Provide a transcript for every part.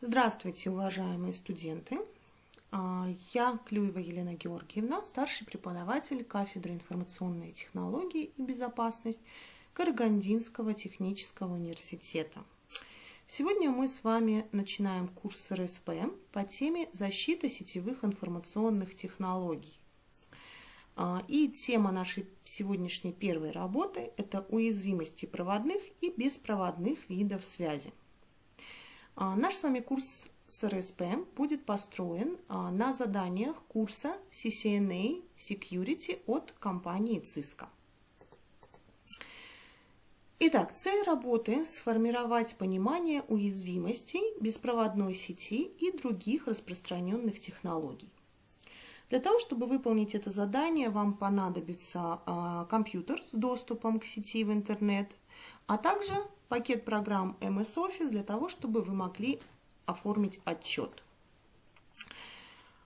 Здравствуйте, уважаемые студенты! Я Клюева Елена Георгиевна, старший преподаватель кафедры информационные технологии и безопасность Карагандинского технического университета. Сегодня мы с вами начинаем курс СРСП по теме «Защита сетевых информационных технологий». И тема нашей сегодняшней первой работы – это уязвимости проводных и беспроводных видов связи. Наш с вами курс СРСП будет построен на заданиях курса CCNA Security от компании Cisco. Итак, цель работы – сформировать понимание уязвимостей беспроводной сети и других распространенных технологий. Для того, чтобы выполнить это задание, вам понадобится компьютер с доступом к сети в интернет, а также пакет программ MS Office для того, чтобы вы могли оформить отчет.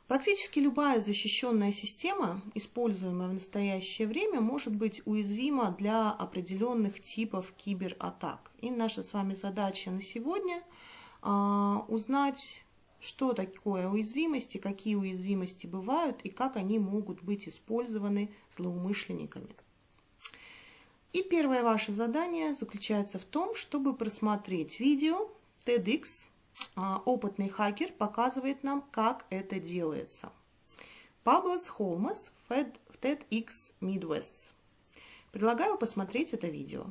Практически любая защищенная система, используемая в настоящее время, может быть уязвима для определенных типов кибератак. И наша с вами задача на сегодня узнать, что такое уязвимости, какие уязвимости бывают и как они могут быть использованы злоумышленниками. И первое ваше задание заключается в том, чтобы просмотреть видео TEDx. Опытный хакер показывает нам, как это делается. Publish Холман в TEDx Midwest. Предлагаю посмотреть это видео.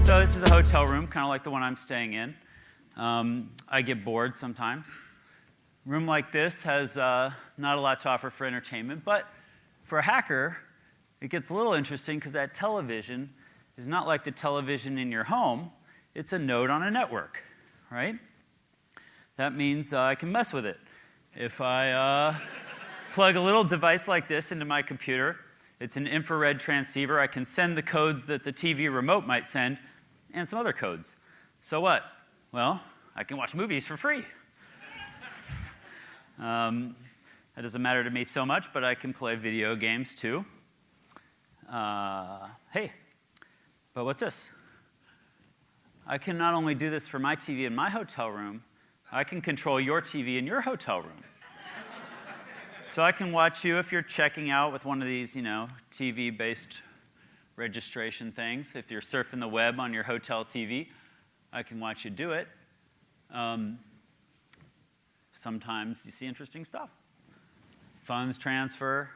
So this is a hotel room, kind of like the one I'm staying in. I get bored sometimes. A room like this has not a lot to offer for entertainment, but for a hacker, it gets a little interesting because that television is not like the television in your home. It's a node on a network, right? That means I can mess with it. If I plug a little device like this into my computer, it's an infrared transceiver. I can send the codes that the TV remote might send, and some other codes. So what? Well, I can watch movies for free. That doesn't matter to me so much, but I can play video games too. Hey, but what's this? I can not only do this for my TV in my hotel room, I can control your TV in your hotel room. So I can watch you if you're checking out with one of these, TV-based registration things. If you're surfing the web on your hotel TV, I can watch you do it. Sometimes you see interesting stuff. Funds transfer,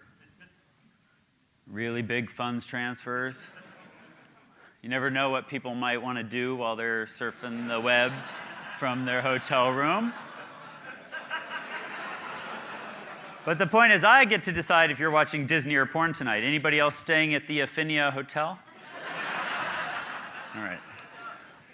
really big funds transfers. You never know what people might want to do while they're surfing the web from their hotel room. But the point is, I get to decide if you're watching Disney or porn tonight. Anybody else staying at the Affinia Hotel? All right.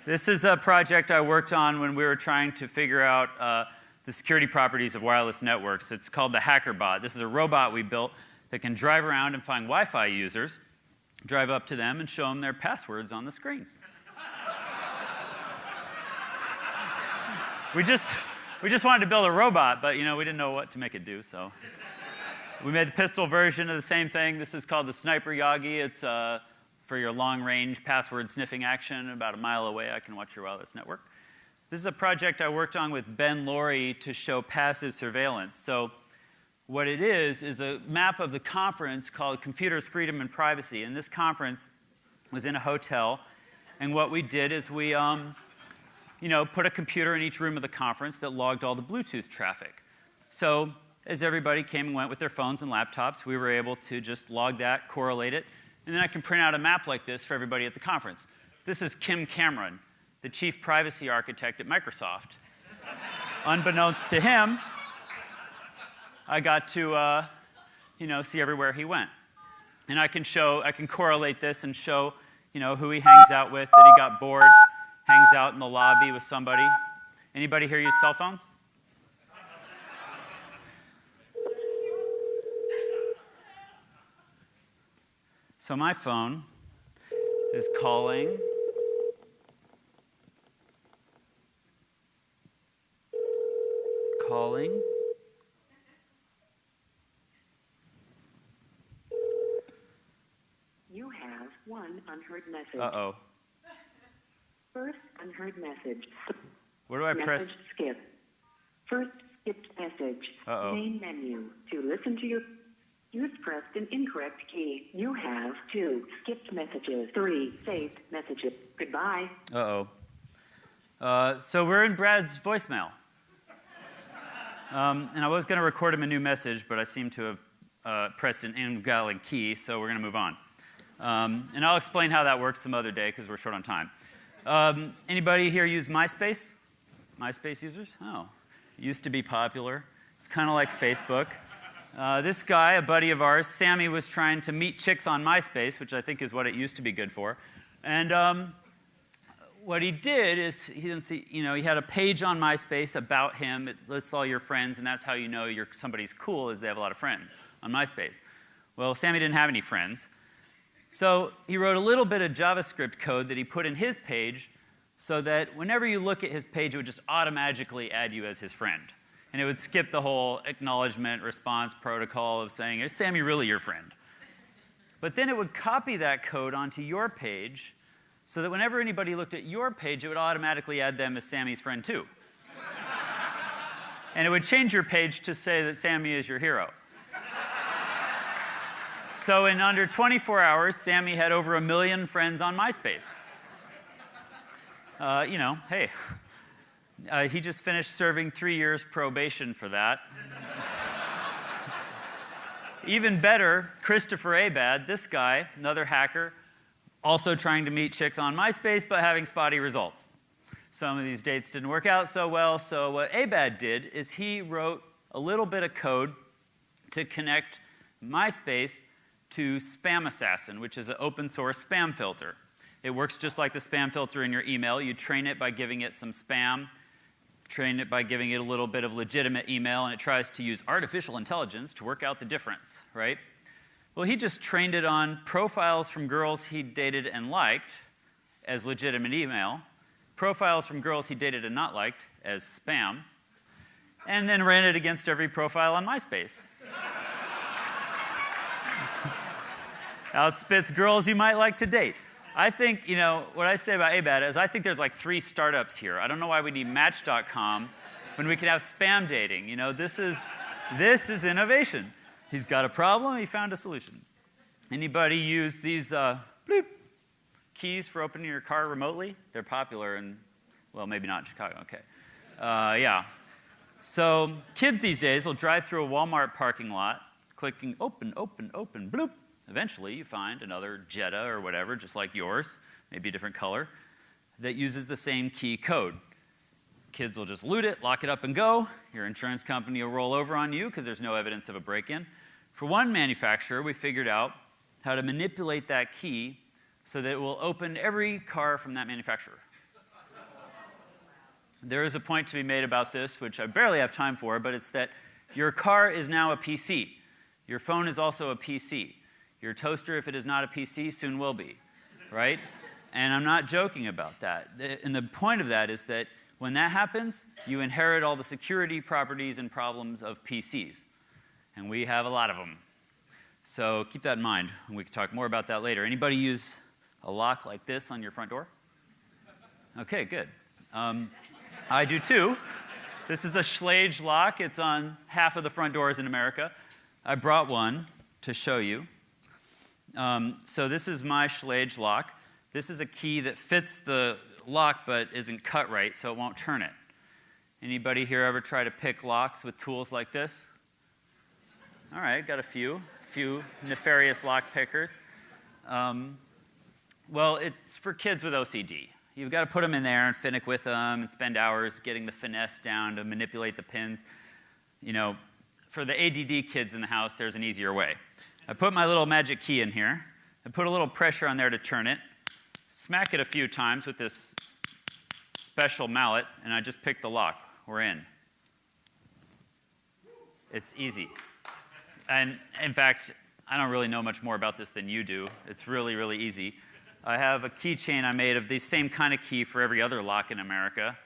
This is a project I worked on when we were trying to figure out the security properties of wireless networks. It's called the HackerBot. This is a robot we built that can drive around and find Wi-Fi users, drive up to them, and show them their passwords on the screen. We just wanted to build a robot, but we didn't know what to make it do, so we made the pistol version of the same thing. This is called the Sniper Yagi. It's for your long-range password sniffing action. About a mile away, I can watch your wireless network. This is a project I worked on with Ben Laurie to show passive surveillance. So what it is a map of the conference called Computers, Freedom, and Privacy. And this conference was in a hotel, and what we did is we put a computer in each room of the conference that logged all the Bluetooth traffic. So as everybody came and went with their phones and laptops, we were able to just log that, correlate it, and then I can print out a map like this for everybody at the conference. This is Kim Cameron, the chief privacy architect at Microsoft. Unbeknownst to him, I got to see everywhere he went. And I can correlate this and show who he hangs out with, that he got bored, hangs out in the lobby with somebody. Anybody here use cell phones? So my phone is calling calling. One unheard message. Uh-oh. First unheard message. Where do I press? Message skip. First skipped message. Uh-oh. Main menu. To listen to your... You've pressed an incorrect key. You have 2 skipped messages. 3 saved messages. Goodbye. Uh-oh. So we're in Brad's voicemail. And I was going to record him a new message, but I seem to have pressed an invalid key, so we're going to move on. And I'll explain how that works some other day, because we're short on time. Anybody here use MySpace? MySpace users? Oh. It used to be popular. It's kind of like Facebook. This guy, a buddy of ours, Sammy, was trying to meet chicks on MySpace, which I think is what it used to be good for. And what he did is he had a page on MySpace about him. It lists all your friends, and that's how you know somebody's cool, is they have a lot of friends on MySpace. Well, Sammy didn't have any friends. So he wrote a little bit of JavaScript code that he put in his page so that whenever you look at his page, it would just automatically add you as his friend. And it would skip the whole acknowledgement response protocol of saying, is Sammy really your friend? But then it would copy that code onto your page so that whenever anybody looked at your page, it would automatically add them as Sammy's friend too. And it would change your page to say that Sammy is your hero. So in under 24 hours, Sammy had over 1 million friends on MySpace. Hey. He just finished serving 3 years probation for that. Even better, Christopher Abad, this guy, another hacker, also trying to meet chicks on MySpace, but having spotty results. Some of these dates didn't work out so well, so what Abad did is he wrote a little bit of code to connect MySpace to Spam Assassin, which is an open source spam filter. It works just like the spam filter in your email. You train it by giving it some spam, train it by giving it a little bit of legitimate email, and it tries to use artificial intelligence to work out the difference, right? Well, he just trained it on profiles from girls he dated and liked as legitimate email, profiles from girls he dated and not liked as spam, and then ran it against every profile on MySpace. Outspits girls you might like to date. I think, what I say about Abad is I think there's like 3 startups here. I don't know why we need Match.com when we can have spam dating. This is innovation. He's got a problem, he found a solution. Anybody use these bloop keys for opening your car remotely? They're popular in, well, maybe not in Chicago, okay. Yeah. So kids these days will drive through a Walmart parking lot, clicking open, open, open, bloop. Eventually, you find another Jetta or whatever, just like yours, maybe a different color, that uses the same key code. Kids will just loot it, lock it up, and go. Your insurance company will roll over on you because there's no evidence of a break-in. For one manufacturer, we figured out how to manipulate that key so that it will open every car from that manufacturer. There is a point to be made about this, which I barely have time for, but it's that your car is now a PC. Your phone is also a PC. Your toaster, if it is not a PC, soon will be, right? And I'm not joking about that. And the point of that is that when that happens, you inherit all the security properties and problems of PCs. And we have a lot of them. So keep that in mind, and we can talk more about that later. Anybody use a lock like this on your front door? Okay, good. I do too. This is a Schlage lock. It's on half of the front doors in America. I brought one to show you. So this is my Schlage lock. This is a key that fits the lock but isn't cut right, so it won't turn it. Anybody here ever try to pick locks with tools like this? All right, got a few nefarious lock pickers. Well, it's for kids with OCD. You've got to put them in there and finick with them and spend hours getting the finesse down to manipulate the pins. For the ADD kids in the house, there's an easier way. I put my little magic key in here. I put a little pressure on there to turn it. Smack it a few times with this special mallet, and I just pick the lock. We're in. It's easy. And in fact, I don't really know much more about this than you do. It's really, really easy. I have a keychain I made of the same kind of key for every other lock in America.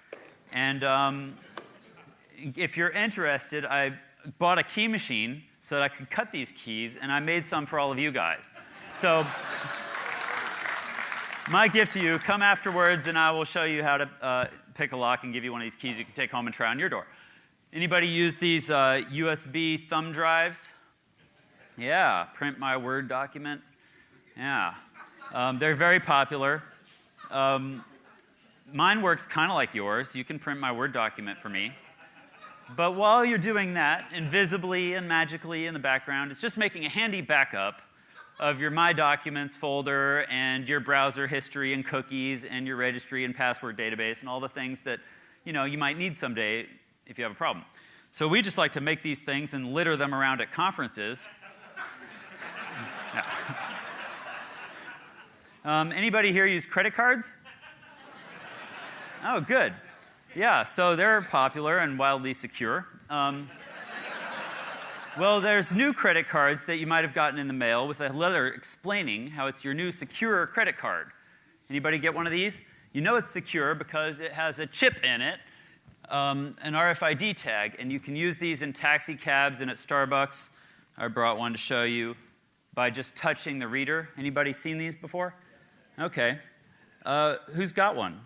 And if you're interested, I bought a key machine so that I could cut these keys, and I made some for all of you guys. So My gift to you, come afterwards and I will show you how to pick a lock and give you one of these keys you can take home and try on your door. Anybody use these USB thumb drives? Yeah, print my Word document. Yeah, they're very popular. Mine works kind of like yours. You can print my Word document for me. But while you're doing that, invisibly and magically in the background, it's just making a handy backup of your My Documents folder and your browser history and cookies and your registry and password database and all the things that you might need someday if you have a problem. So we just like to make these things and litter them around at conferences. Anybody here use credit cards? Oh, good. Yeah, so they're popular and wildly secure. Well, there's new credit cards that you might have gotten in the mail with a letter explaining how it's your new secure credit card. Anybody get one of these? You know it's secure because it has a chip in it, an RFID tag, and you can use these in taxi cabs and at Starbucks. I brought one to show you by just touching the reader. Anybody seen these before? Okay. Who's got one?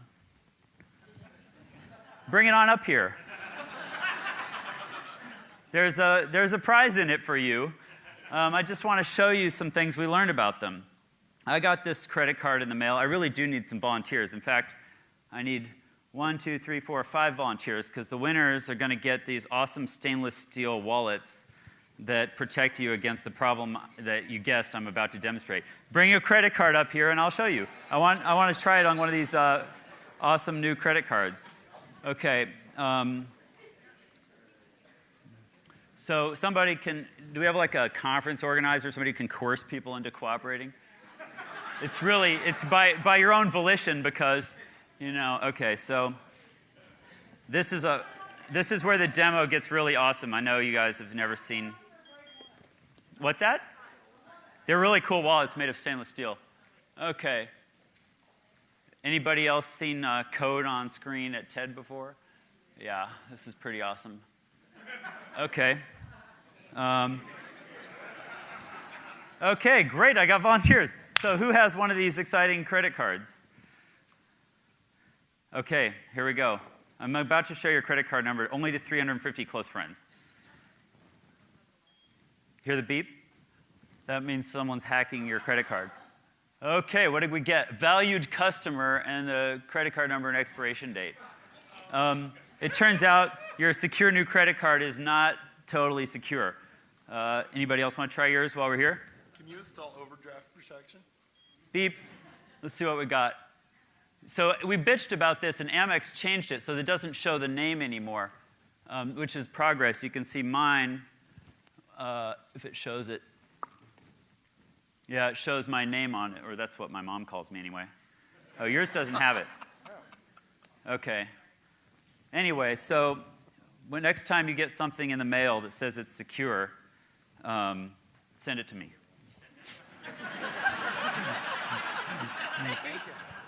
Bring it on up here. There's a prize in it for you. I just want to show you some things we learned about them. I got this credit card in the mail. I really do need some volunteers. In fact, I need 1, 2, 3, 4, 5 volunteers because the winners are going to get these awesome stainless steel wallets that protect you against the problem that you guessed I'm about to demonstrate. Bring your credit card up here and I'll show you. I want to try it on one of these awesome new credit cards. Okay. So somebody do we have like a conference organizer, somebody who can coerce people into cooperating? It's by your own volition because, okay, so this is where the demo gets really awesome. I know you guys have never seen. What's that? They're really cool wallets made of stainless steel. Okay. Anybody else seen code on screen at TED before? Yeah, this is pretty awesome. Okay. Okay, great, I got volunteers. So who has one of these exciting credit cards? Okay, here we go. I'm about to show your credit card number only to 350 close friends. Hear the beep? That means someone's hacking your credit card. Okay, what did we get? Valued customer and the credit card number and expiration date. It turns out your secure new credit card is not totally secure. Anybody else want to try yours while we're here? Can you install overdraft protection? Beep. Let's see what we got. So we bitched about this, and Amex changed it so that it doesn't show the name anymore, which is progress. You can see mine, if it shows it. Yeah, it shows my name on it, or that's what my mom calls me anyway. Oh, yours doesn't have it. Okay. Anyway, so next time you get something in the mail that says it's secure, send it to me.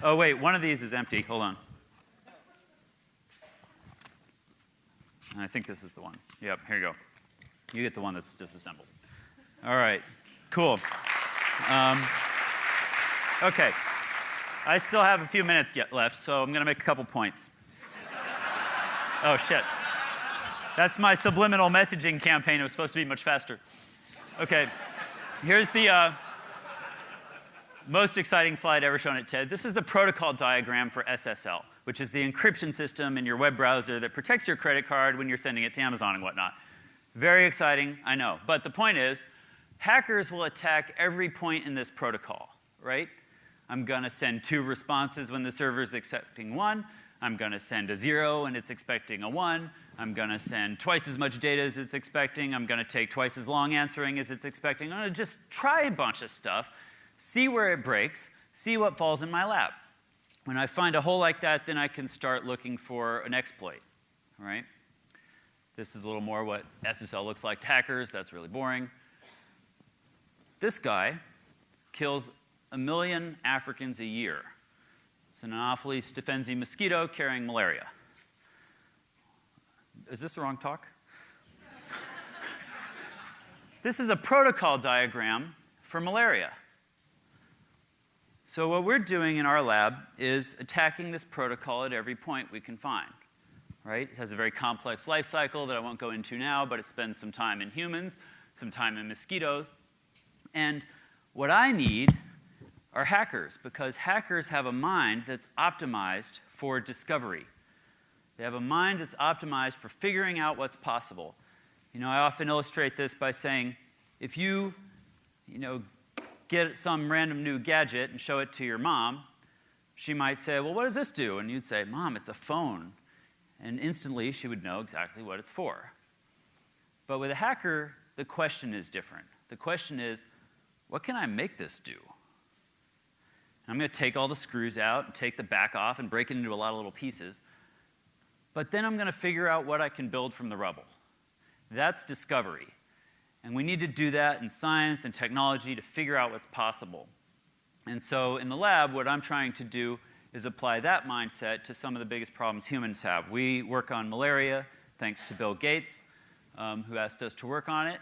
Oh, wait, one of these is empty. Hold on. I think this is the one. Yep, here you go. You get the one that's disassembled. All right, cool. Okay, I still have a few minutes left, so I'm going to make a couple points. Oh, shit. That's my subliminal messaging campaign. It was supposed to be much faster. Okay, here's the most exciting slide ever shown at TED. This is the protocol diagram for SSL, which is the encryption system in your web browser that protects your credit card when you're sending it to Amazon and whatnot. Very exciting, I know. But the point is, hackers will attack every point in this protocol, right? I'm going to send 2 responses when the server is expecting 1. I'm going to send a 0 and it's expecting a 1. I'm going to send twice as much data as it's expecting. I'm going to take twice as long answering as it's expecting. I'm going to just try a bunch of stuff, see where it breaks, see what falls in my lap. When I find a hole like that, then I can start looking for an exploit, right? This is a little more what SSL looks like to hackers. That's really boring. This guy kills 1 million Africans a year. It's an Anopheles stephensi mosquito carrying malaria. Is this the wrong talk? This is a protocol diagram for malaria. So what we're doing in our lab is attacking this protocol at every point we can find. Right? It has a very complex life cycle that I won't go into now, but it spends some time in humans, some time in mosquitoes. And what I need are hackers, because hackers have a mind that's optimized for discovery. They have a mind that's optimized for figuring out what's possible. You know, I often illustrate this by saying, if you get some random new gadget and show it to your mom, she might say, well, what does this do? And you'd say, Mom, it's a phone. And instantly, she would know exactly what it's for. But with a hacker, the question is different. The question is, what can I make this do? And I'm going to take all the screws out and take the back off and break it into a lot of little pieces. But then I'm going to figure out what I can build from the rubble. That's discovery. And we need to do that in science and technology to figure out what's possible. And so in the lab, what I'm trying to do is apply that mindset to some of the biggest problems humans have. We work on malaria, thanks to Bill Gates, who asked us to work on it.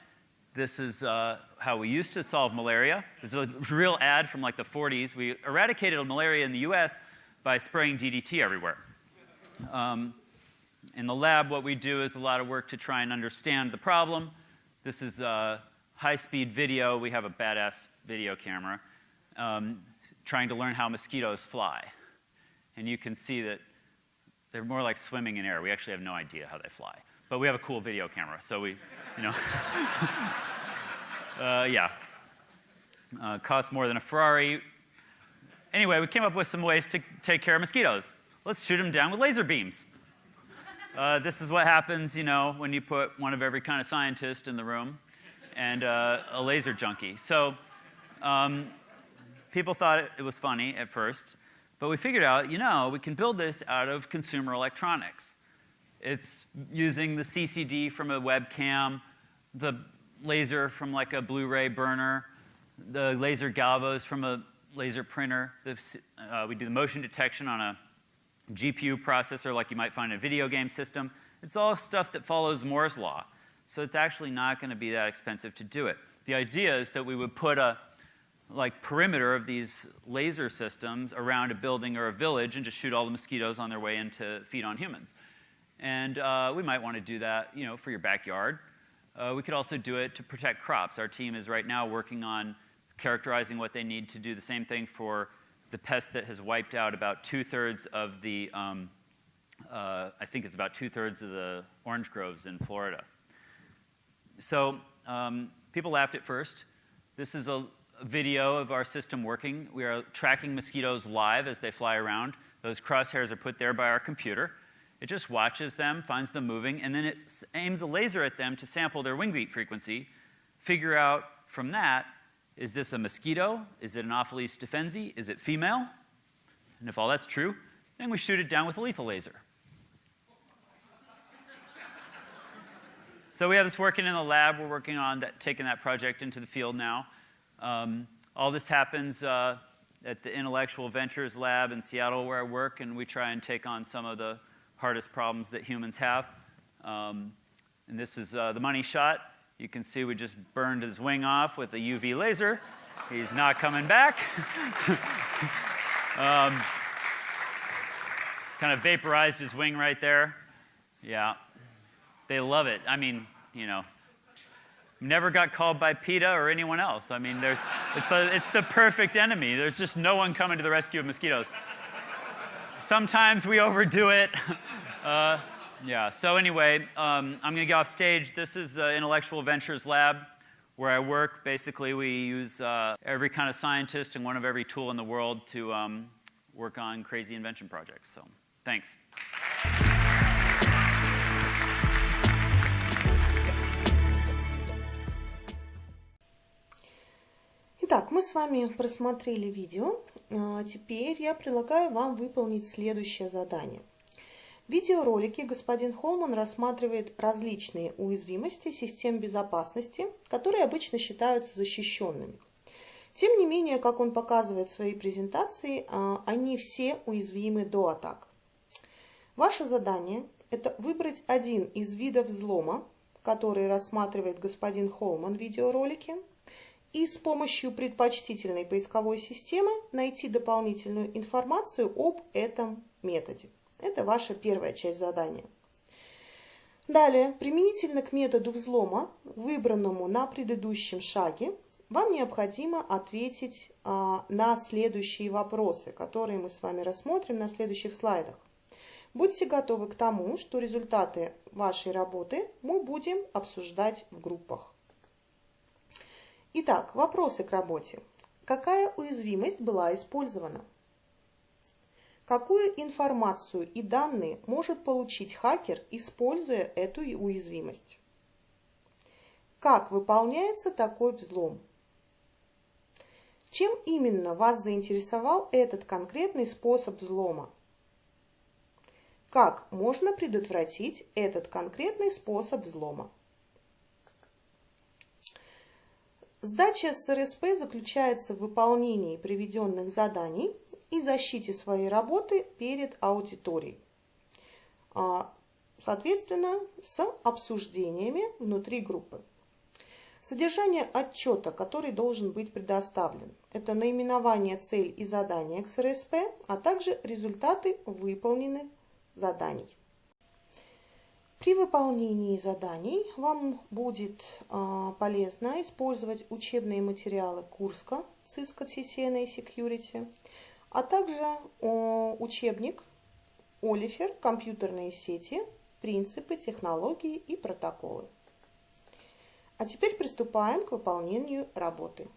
This is how we used to solve malaria. This is a real ad from like the 40s. We eradicated malaria in the US by spraying DDT everywhere. In the lab, what we do is a lot of work to try and understand the problem. This is high-speed video. We have a badass video camera trying to learn how mosquitoes fly. And you can see that they're more like swimming in air. We actually have no idea how they fly. But we have a cool video camera, so we, yeah. Costs more than a Ferrari. Anyway, we came up with some ways to take care of mosquitoes. Let's shoot them down with laser beams. This is what happens, when you put one of every kind of scientist in the room and a laser junkie. So people thought it was funny at first. But we figured out, we can build this out of consumer electronics. It's using the CCD from a webcam, the laser from like a Blu-ray burner, the laser galvos from a laser printer. We do the motion detection on a GPU processor like you might find in a video game system. It's all stuff that follows Moore's law. So it's actually not going to be that expensive to do it. The idea is that we would put a perimeter of these laser systems around a building or a village and just shoot all the mosquitoes on their way in to feed on humans. And we might want to do that, for your backyard. We could also do it to protect crops. Our team is right now working on characterizing what they need to do the same thing for the pest that has wiped out about 2/3 of the, I think it's about 2/3 of the orange groves in Florida. So people laughed at first. This is a video of our system working. We are tracking mosquitoes live as they fly around. Those crosshairs are put there by our computer. It just watches them, finds them moving, and then it aims a laser at them to sample their wing beat frequency, figure out from that, is this a mosquito? Is it an Anopheles stephensi? Is it female? And if all that's true, then we shoot it down with a lethal laser. So we have this working in the lab. We're working on taking that project into the field now. All this happens at the Intellectual Ventures Lab in Seattle where I work, and we try and take on some of the hardest problems that humans have. And this is the money shot. You can see we just burned his wing off with a UV laser. He's not coming back. Kind of vaporized his wing right there. Yeah. They love it. I mean, never got called by PETA or anyone else. I mean, it's the perfect enemy. There's just no one coming to the rescue of mosquitoes. Sometimes we overdo it. Yeah, so anyway, I'm going to get off stage. This is the Intellectual Ventures Lab where I work. Basically, we use every kind of scientist and one of every tool in the world to work on crazy invention projects. So, thanks. Итак, мы с вами просмотрели видео. Теперь я предлагаю вам выполнить следующее задание. В видеоролике господин Холман рассматривает различные уязвимости систем безопасности, которые обычно считаются защищенными. Тем не менее, как он показывает в своей презентации, они все уязвимы до атак. Ваше задание – это выбрать один из видов взлома, который рассматривает господин Холман в видеоролике, и с помощью предпочтительной поисковой системы найти дополнительную информацию об этом методе. Это ваша первая часть задания. Далее, применительно к методу взлома, выбранному на предыдущем шаге, вам необходимо ответить на следующие вопросы, которые мы с вами рассмотрим на следующих слайдах. Будьте готовы к тому, что результаты вашей работы мы будем обсуждать в группах. Итак, вопросы к работе. Какая уязвимость была использована? Какую информацию и данные может получить хакер, используя эту уязвимость? Как выполняется такой взлом? Чем именно вас заинтересовал этот конкретный способ взлома? Как можно предотвратить этот конкретный способ взлома? Задача СРСП заключается в выполнении приведенных заданий и защите своей работы перед аудиторией, соответственно, с обсуждениями внутри группы. Содержание отчета, который должен быть предоставлен, это наименование, цель и задания к СРСП, а также результаты выполненных заданий. При выполнении заданий вам будет полезно использовать учебные материалы Курска ЦИСКа TCNA Security, а также учебник Олифер «Компьютерные сети. Принципы, технологии и протоколы». А теперь приступаем к выполнению работы.